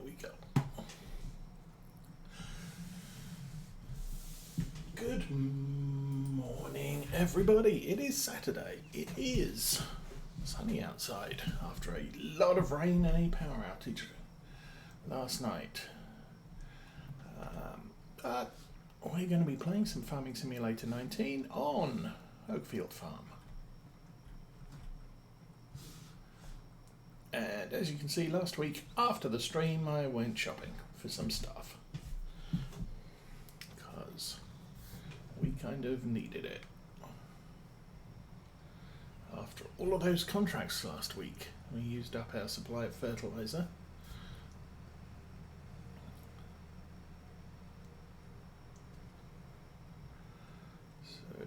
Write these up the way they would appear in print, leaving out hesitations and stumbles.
we go. Good morning, everybody. It is Saturday. It is sunny outside after a lot of rain and a power outage last night. But we're going to be playing some Farming Simulator 19 on Oakfield Farm. And as you can see, last week after the stream I went shopping for some stuff because we kind of needed it after all of those contracts last week. We used up our supply of fertilizer. So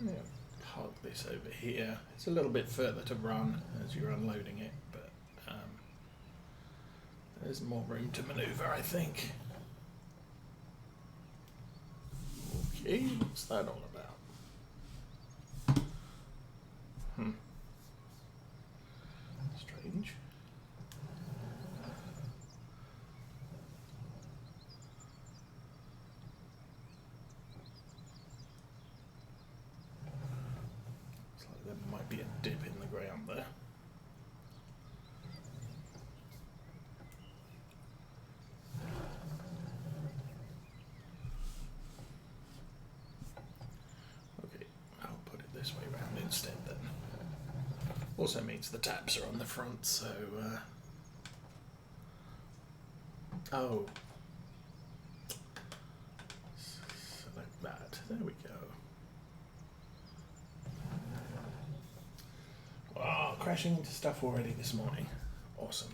yeah, park this over here. It's a little bit further to run as you're unloading it, but there's more room to maneuver, I think. Okay, what's that all about? Strange. Looks like there might be a dip in the ground there. This way round instead then. Also means the taps are on the front, so select that. There we go. Wow, crashing into stuff already this morning. Awesome.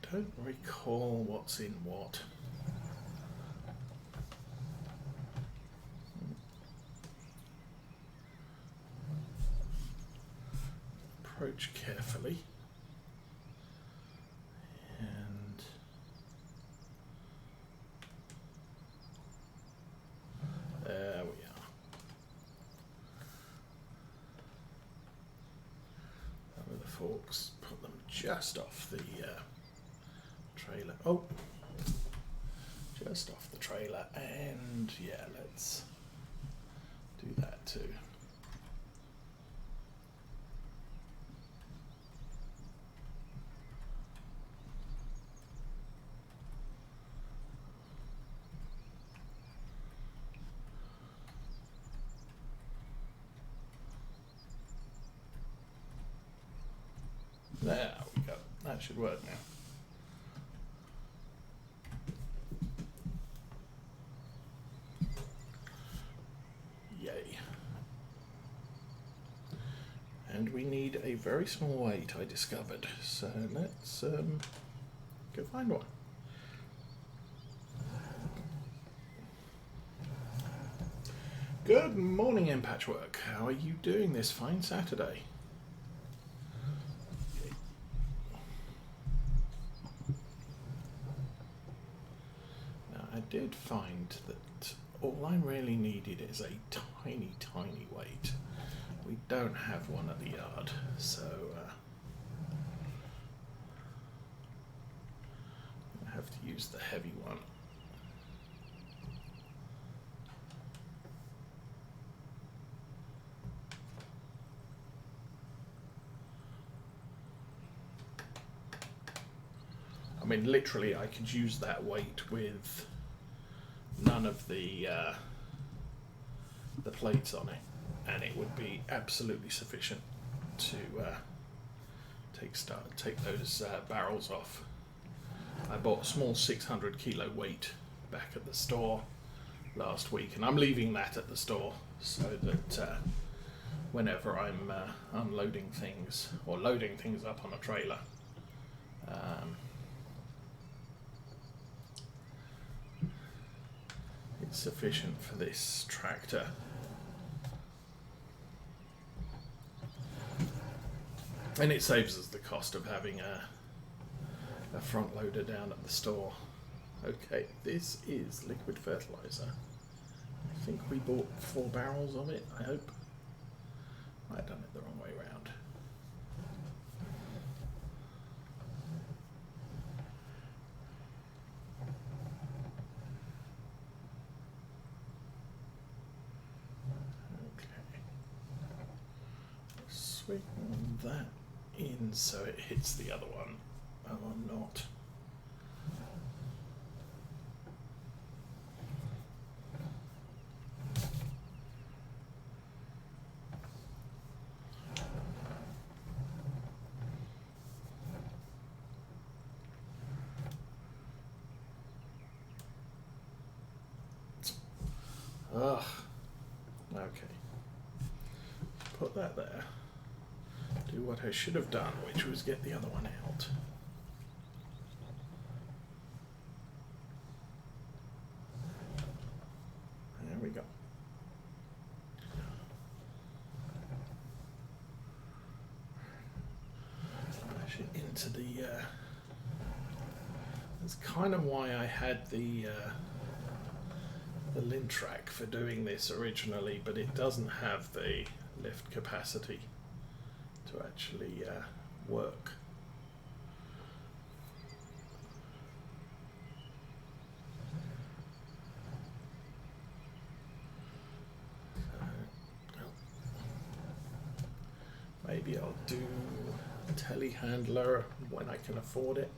Don't recall what's in what. Approach carefully. And there we are. With the forks, put them just off the trailer. Oh, just off the trailer, and yeah, let's do that too. There we go. That should work now. And we need a very small weight, I discovered. So let's go find one. Good morning, M Patchwork. How are you doing this fine Saturday? Now, I did find that all I really needed is a tiny, tiny weight. We don't have one at the yard, so I have to use the heavy one. I mean, literally, I could use that weight with none of the plates on it, and it would be absolutely sufficient to take those barrels off. I bought a small 600 kilo weight back at the store last week, and I'm leaving that at the store so that whenever I'm unloading things or loading things up on a trailer, it's sufficient for this tractor. And it saves us the cost of having a front loader down at the store. Okay, this is liquid fertilizer. I think we bought 4 barrels of it, I hope. I've done it the wrong way round. Okay. Swing that in so it hits the other one. Oh, I'm not. Ugh. Okay. Put that there. Do what I should have done, which was get the other one out. There we go. Smash it into the. That's kind of why I had the lint track for doing this originally, but it doesn't have the lift capacity to actually work. Maybe I'll do a telehandler when I can afford it.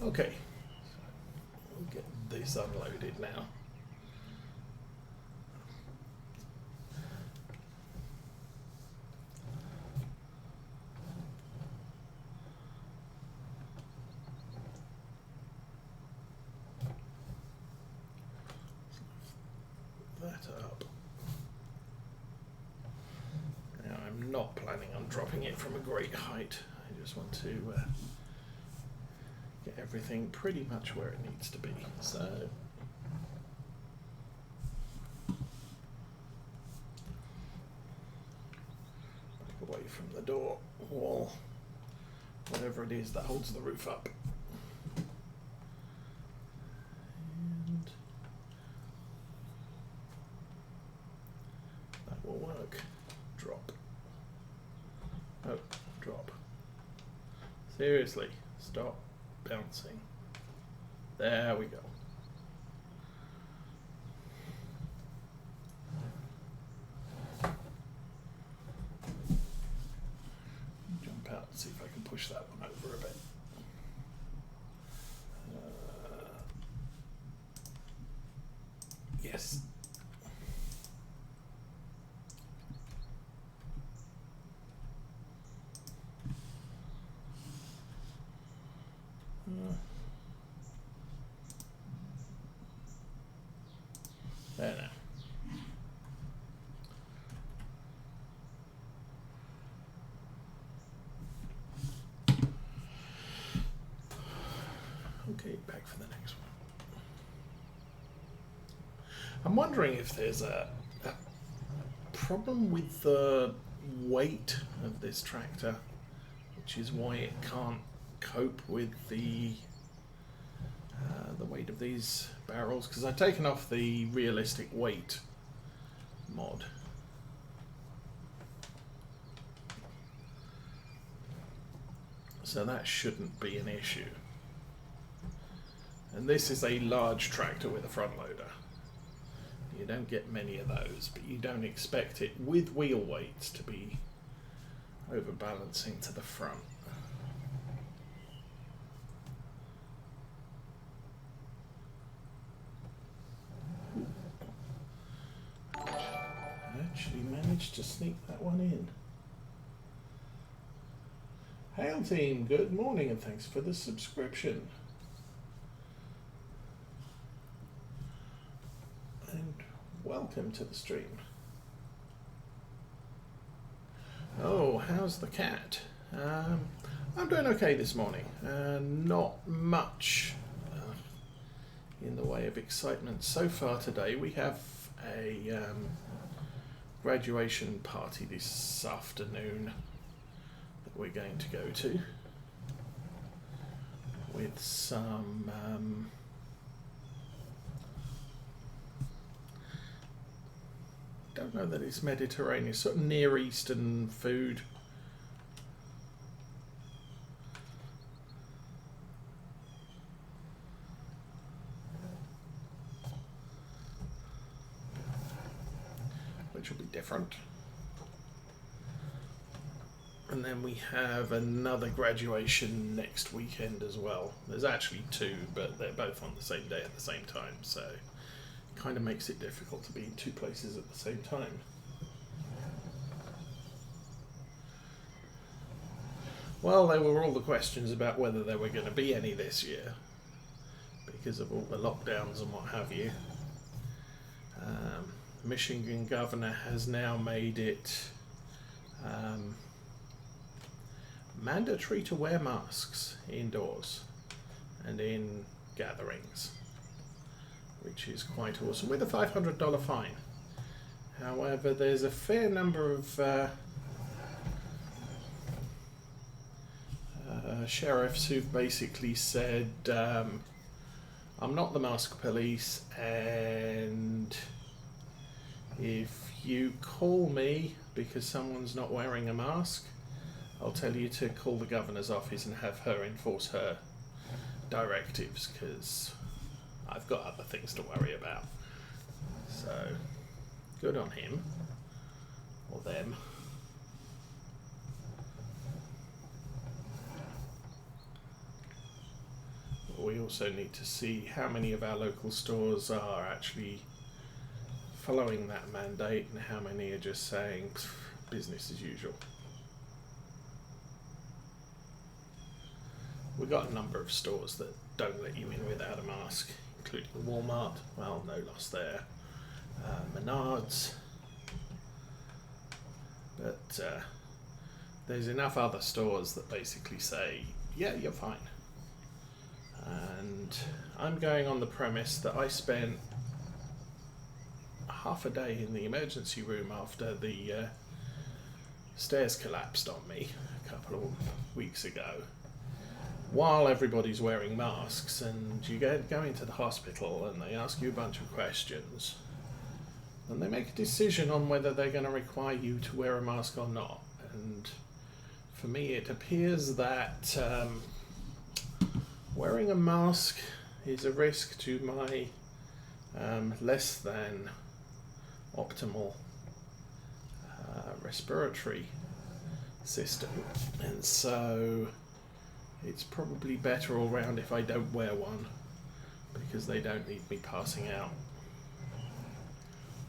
Okay, so we'll get this unloaded now. That up. Now I'm not planning on dropping it from a great height. I just want to get everything pretty much where it needs to be. So back away from the door, wall, whatever it is that holds the roof up. And that will work. Drop. Oh, drop. Seriously, stop bouncing. There we go. Jump out and see if I can push that one over a bit. Yes. There now. Okay, back for the next one. I'm wondering if there's a problem with the weight of this tractor, which is why it can't cope with the weight of these barrels, because I've taken off the realistic weight mod. So that shouldn't be an issue. And this is a large tractor with a front loader. You don't get many of those, but you don't expect it with wheel weights to be overbalancing to the front. Actually managed to sneak that one in. Hail team, good morning and thanks for the subscription. And welcome to the stream. Oh, how's the cat? I'm doing okay this morning. Not much in the way of excitement so far today. We have a graduation party this afternoon that we're going to go to with some don't know that it's Mediterranean, sort of Near Eastern food. Which will be different. And then we have another graduation next weekend as well. There's actually two, but they're both on the same day at the same time, so it kind of makes it difficult to be in two places at the same time. Well, there were all the questions about whether there were going to be any this year because of all the lockdowns and what have you. Michigan governor has now made it mandatory to wear masks indoors and in gatherings, which is quite awesome, with a $500 fine. However, there's a fair number of sheriffs who've basically said, I'm not the mask police, and if you call me because someone's not wearing a mask, I'll tell you to call the governor's office and have her enforce her directives, because I've got other things to worry about. So, good on him. Or them. We also need to see how many of our local stores are actually following that mandate and how many are just saying business as usual. We've got a number of stores that don't let you in without a mask, including Walmart, well, no loss there, Menards, but there's enough other stores that basically say, yeah, you're fine. And I'm going on the premise that I spent half a day in the emergency room after the stairs collapsed on me a couple of weeks ago, while everybody's wearing masks, and you go into the hospital and they ask you a bunch of questions and they make a decision on whether they're going to require you to wear a mask or not. And for me it appears that wearing a mask is a risk to my less than optimal respiratory system, and so it's probably better all round if I don't wear one, because they don't need me passing out.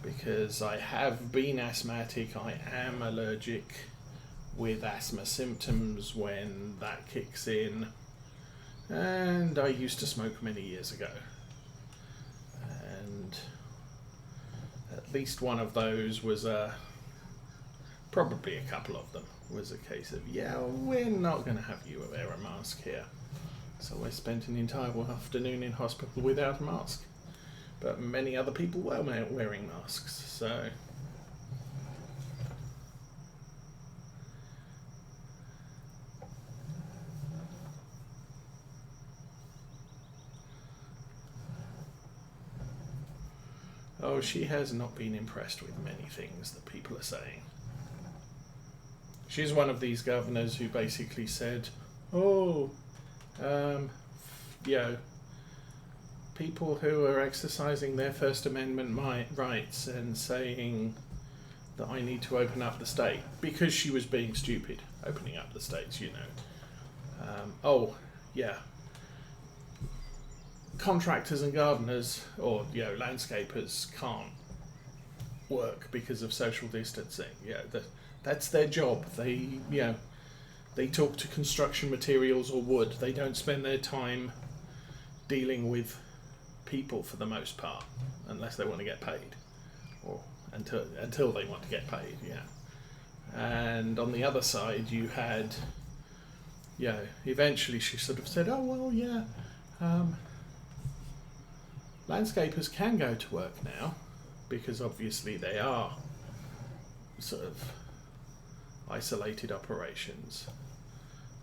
Because I have been asthmatic, I am allergic with asthma symptoms when that kicks in, and I used to smoke many years ago. And at least one of those was probably a couple of them, was a case of, yeah, we're not going to have you wear a mask here. So I spent an entire afternoon in hospital without a mask. But many other people were wearing masks, so... Oh, she has not been impressed with many things that people are saying. She's one of these governors who basically said, oh, you know, people who are exercising their First Amendment rights and saying that I need to open up the state, because she was being stupid, opening up the states, you know. Oh, yeah. Contractors and gardeners, or, you know, landscapers can't work because of social distancing. Yeah, that's their job. They, you know, they talk to construction materials or wood. They don't spend their time dealing with people for the most part, unless they want to get paid, or until they want to get paid. Yeah, And on the other side you had, eventually she sort of said, oh well, yeah, landscapers can go to work now, because obviously they are sort of isolated operations.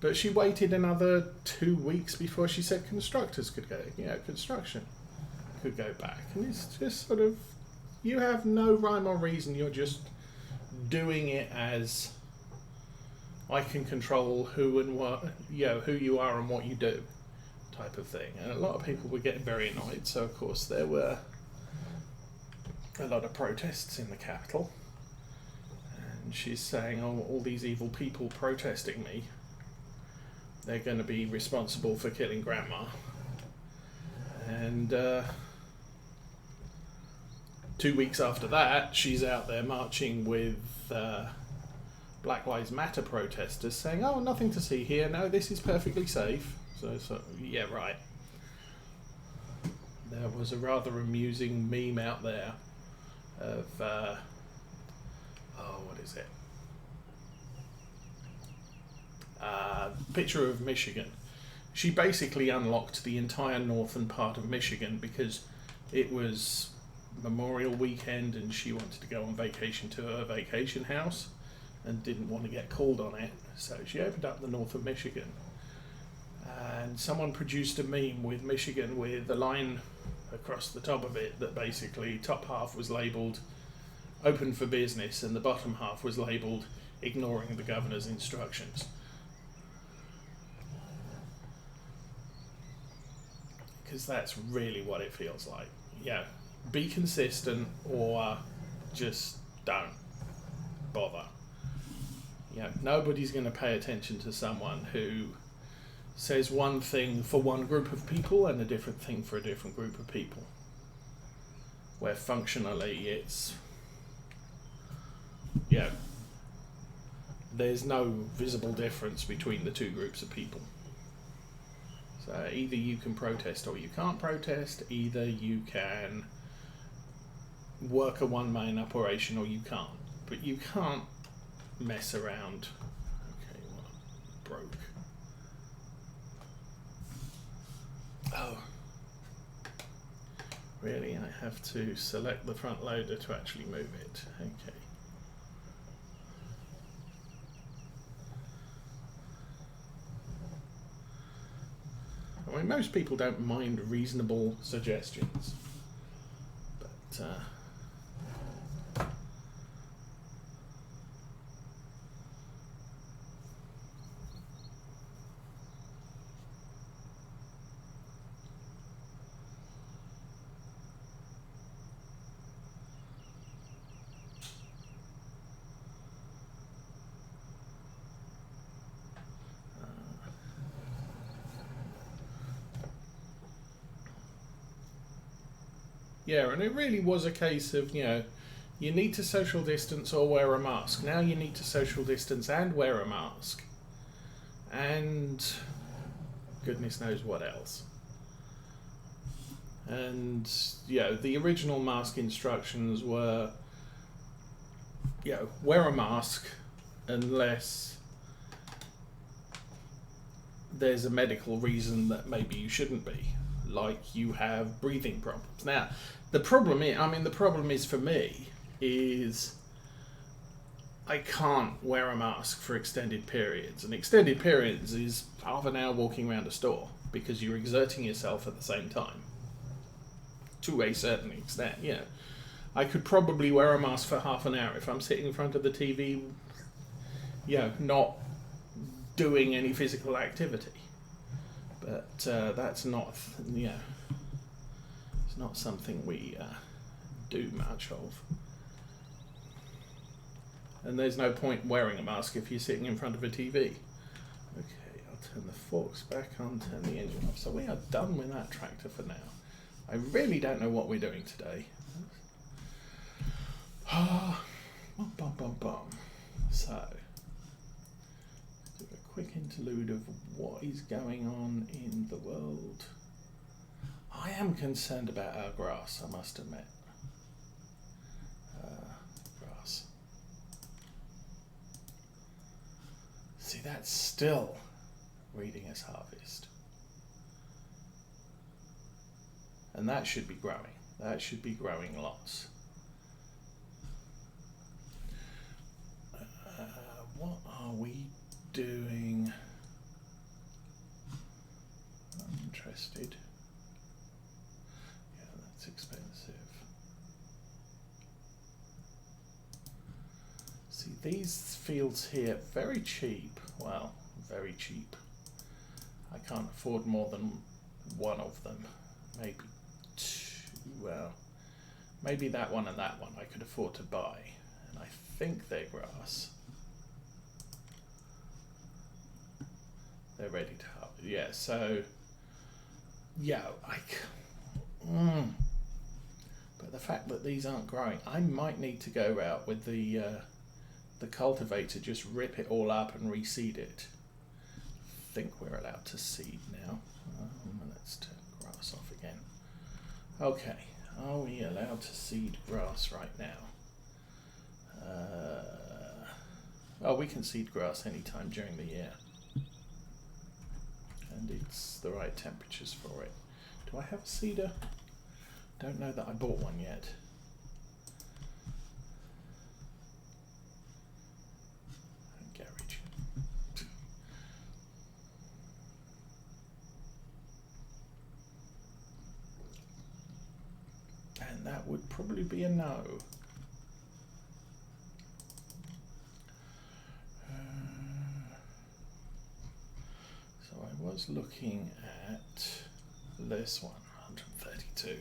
But she waited another 2 weeks before she said constructors could go, construction could go back. And it's just sort of, you have no rhyme or reason, you're just doing it as I can control who and what, who you are and what you do type of thing. And a lot of people were getting very annoyed, so of course there were a lot of protests in the capital. And she's saying, oh, all these evil people protesting me, they're going to be responsible for killing Grandma. And 2 weeks after that, she's out there marching with Black Lives Matter protesters saying, oh, nothing to see here, no, this is perfectly safe. So yeah, right. There was a rather amusing meme out there of, what is it? Picture of Michigan. She basically unlocked the entire northern part of Michigan because it was Memorial Weekend and she wanted to go on vacation to her vacation house and didn't want to get called on it, so she opened up the north of Michigan, and someone produced a meme with Michigan with a line across the top of it that basically top half was labelled open for business and the bottom half was labelled ignoring the governor's instructions. Because that's really what it feels like. Be consistent or just don't bother. Nobody's going to pay attention to someone who says one thing for one group of people and a different thing for a different group of people, where functionally it's, there's no visible difference between the two groups of people. So either you can protest or you can't protest, either you can work a one-man operation or you can't. But you can't mess around. Okay, well, broke. Oh. Really? I have to select the front loader to actually move it. Okay. I mean, most people don't mind reasonable suggestions, but and it really was a case of, you need to social distance or wear a mask. Now you need to social distance and wear a mask. And goodness knows what else. And, the original mask instructions were, wear a mask unless there's a medical reason that maybe you shouldn't be. Like you have breathing problems. Now, the problem is for me is I can't wear a mask for extended periods. And extended periods is half an hour walking around a store because you're exerting yourself at the same time. To a certain extent, I could probably wear a mask for half an hour if I'm sitting in front of the TV, not doing any physical activity. But that's not, it's not something we do much of. And there's no point wearing a mask if you're sitting in front of a TV. Okay, I'll turn the forks back on, turn the engine off. So we are done with that tractor for now. I really don't know what we're doing today. So, do a quick interlude of what is going on in the world. I am concerned about our grass, I must admit. Grass. See, that's still reading as harvest. And that should be growing. That should be growing lots. What are we doing? I'm interested. Yeah, that's expensive. See, these fields here, very cheap. Well, very cheap. I can't afford more than one of them. Maybe two. Well, maybe that one and that one I could afford to buy. And I think they're grass. They're ready to harvest. Yeah, so yeah, but the fact that these aren't growing, I might need to go out with the cultivator, just rip it all up and reseed it. I think we're allowed to seed now. Let's turn grass off again. Okay, are we allowed to seed grass right now? Oh, we can seed grass anytime during the year. And it's the right temperatures for it. Do I have a seeder? Don't know that I bought one yet. Garage. And that would probably be a no. So I was looking at this one, 132.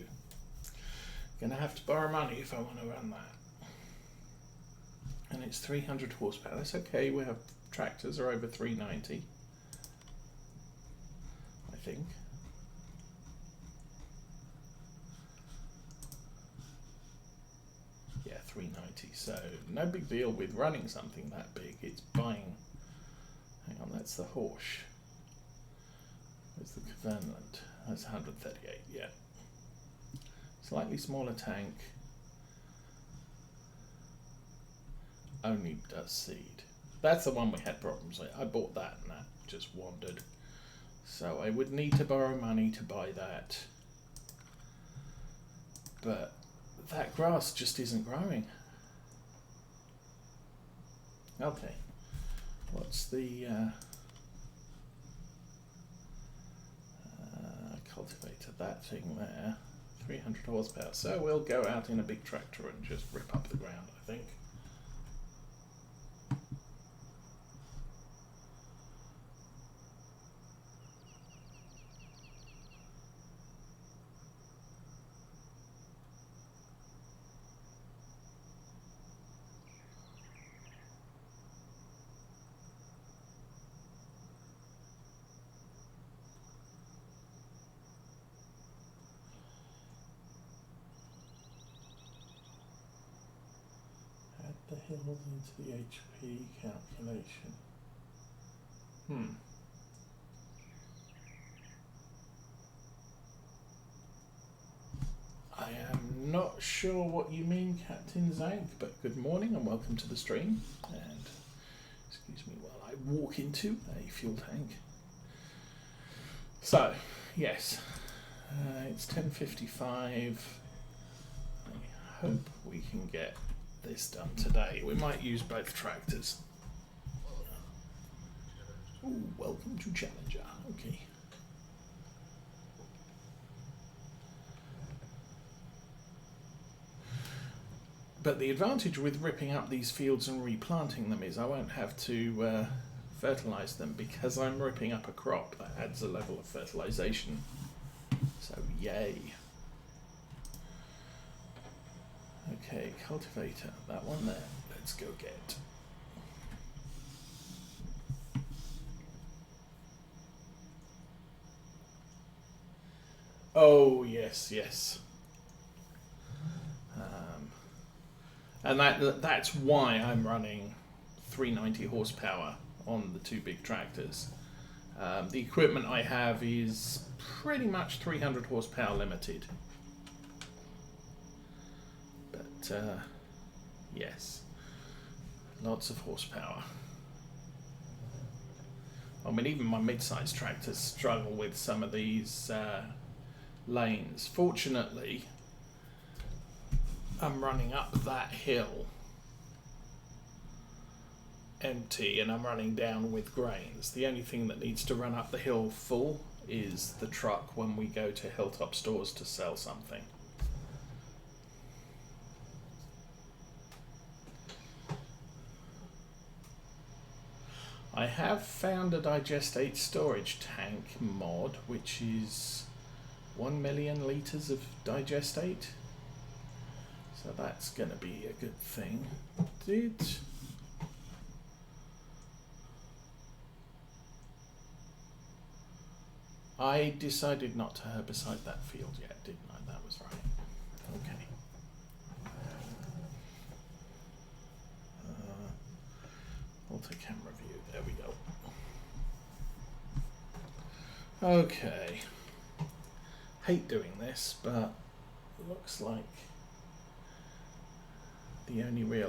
Gonna have to borrow money if I want to run that. And it's 300 horsepower. That's okay, we have tractors are over 390. I think. Yeah, 390. So no big deal with running something that big. It's buying. Hang on, that's the Horsch. There's the Kverneland. That's 138. Yeah. Slightly smaller tank. Only does seed. That's the one we had problems with. I bought that and that just wandered. So I would need to borrow money to buy that. But that grass just isn't growing. Okay. What's the cultivator? That thing there. 300 horsepower. So we'll go out in a big tractor and just rip up the ground, I think. The hills into the HP calculation. I am not sure what you mean, Captain Zank, but good morning and welcome to the stream. And excuse me while I walk into a fuel tank. So, yes, it's 10:55. I hope we can get this done today. We might use both tractors. Ooh, welcome to Challenger. Okay. But the advantage with ripping up these fields and replanting them is I won't have to fertilise them because I'm ripping up a crop that adds a level of fertilisation. So yay. Okay, cultivator, that one there. Let's go get. Oh yes, yes. And that's why I'm running 390 horsepower on the two big tractors. The equipment I have is pretty much 300 horsepower limited. But yes, lots of horsepower. I mean, even my mid-sized tractors struggle with some of these lanes. Fortunately, I'm running up that hill empty and I'm running down with grains. The only thing that needs to run up the hill full is the truck when we go to Hilltop Stores to sell something. I have found a digestate storage tank mod, which is 1 million litres of digestate. So that's going to be a good thing. I decided not to herbicide that field yet, didn't I? That was right. Okay. Multi-camera view. There we go. Okay. Hate doing this, but looks like the only real